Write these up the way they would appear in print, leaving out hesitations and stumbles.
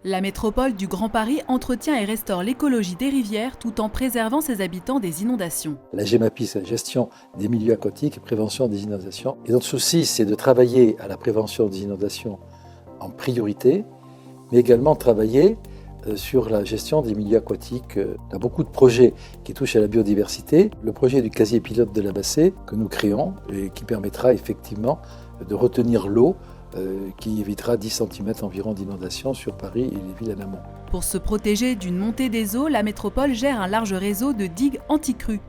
La métropole du Grand Paris entretient et restaure l'écologie des rivières tout en préservant ses habitants des inondations. La GEMAPI, c'est la gestion des milieux aquatiques et prévention des inondations. Et notre souci, c'est de travailler à la prévention des inondations en priorité, mais également travailler sur la gestion des milieux aquatiques. On a beaucoup de projets qui touchent à la biodiversité. Le projet du casier pilote de la Bassée que nous créons et qui permettra effectivement de retenir l'eau qui évitera 10 cm environ d'inondation sur Paris et les villes en amont. Pour se protéger d'une montée des eaux, la métropole gère un large réseau de digues anti-crues.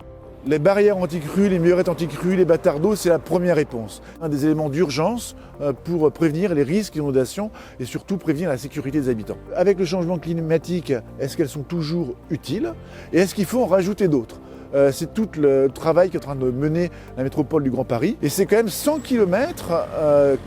Les barrières anti-crues, les murets anti-crues, les bâtards d'eau, c'est la première réponse. Un des éléments d'urgence pour prévenir les risques d'inondation et surtout prévenir la sécurité des habitants. Avec le changement climatique, est-ce qu'elles sont toujours utiles et est-ce qu'il faut en rajouter d'autres ? C'est tout le travail qu'est en train de mener la métropole du Grand Paris. Et c'est quand même 100 km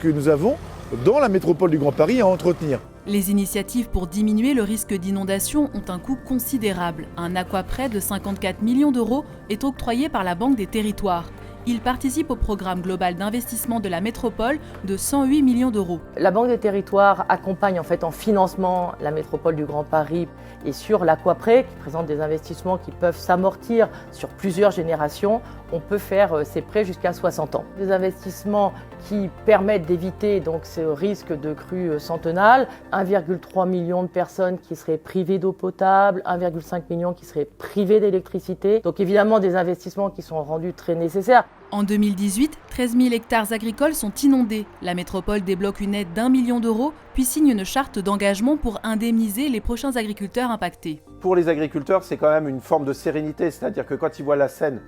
que nous avons dans la métropole du Grand Paris à entretenir. Les initiatives pour diminuer le risque d'inondation ont un coût considérable. Un aquaprêt de 54 millions d'euros est octroyé par la Banque des Territoires. Il participe au programme global d'investissement de la métropole de 108 millions d'euros. La Banque des Territoires accompagne en financement la métropole du Grand Paris et sur l'aquaprêt qui présente des investissements qui peuvent s'amortir sur plusieurs générations. On peut faire ces prêts jusqu'à 60 ans. Des investissements qui permettent d'éviter donc ce risque de crue centenale. 1,3 million de personnes qui seraient privées d'eau potable, 1,5 million qui seraient privées d'électricité. Donc évidemment des investissements qui sont rendus très nécessaires. En 2018, 13 000 hectares agricoles sont inondés. La métropole débloque une aide d'1 million d'euros, puis signe une charte d'engagement pour indemniser les prochains agriculteurs impactés. Pour les agriculteurs, c'est quand même une forme de sérénité, c'est-à-dire que quand ils voient la Seine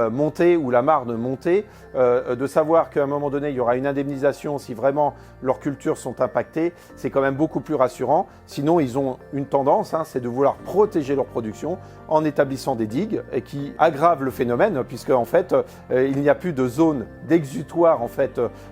monter ou la Marne monter, de savoir qu'à un moment donné, il y aura une indemnisation si vraiment leurs cultures sont impactées, c'est quand même beaucoup plus rassurant. Sinon, ils ont une tendance, c'est de vouloir protéger leur production en établissant des digues et qui aggravent le phénomène, puisque en fait, il n'y a plus de zone d'exutoire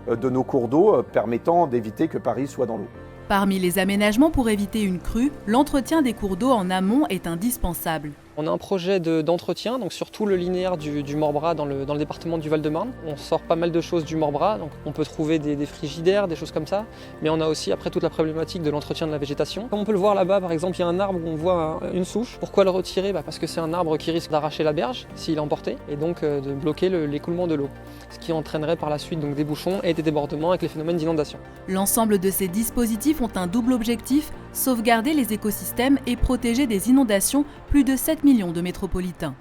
de nos cours d'eau permettant d'éviter que Paris soit dans l'eau. Parmi les aménagements pour éviter une crue, l'entretien des cours d'eau en amont est indispensable. On a un projet d'entretien, donc sur tout le linéaire du Morbihan dans le département du Val-de-Marne. On sort pas mal de choses du Morbihan, donc on peut trouver des frigidaires, des choses comme ça. Mais on a aussi après toute la problématique de l'entretien de la végétation. Comme on peut le voir là-bas, par exemple, il y a un arbre où on voit une souche. Pourquoi le retirer ? Parce que c'est un arbre qui risque d'arracher la berge s'il est emporté et donc de bloquer l'écoulement de l'eau. Ce qui entraînerait par la suite donc, des bouchons et des débordements avec les phénomènes d'inondation. L'ensemble de ces dispositifs ont un double objectif, sauvegarder les écosystèmes et protéger des inondations plus de 7 millions de métropolitains.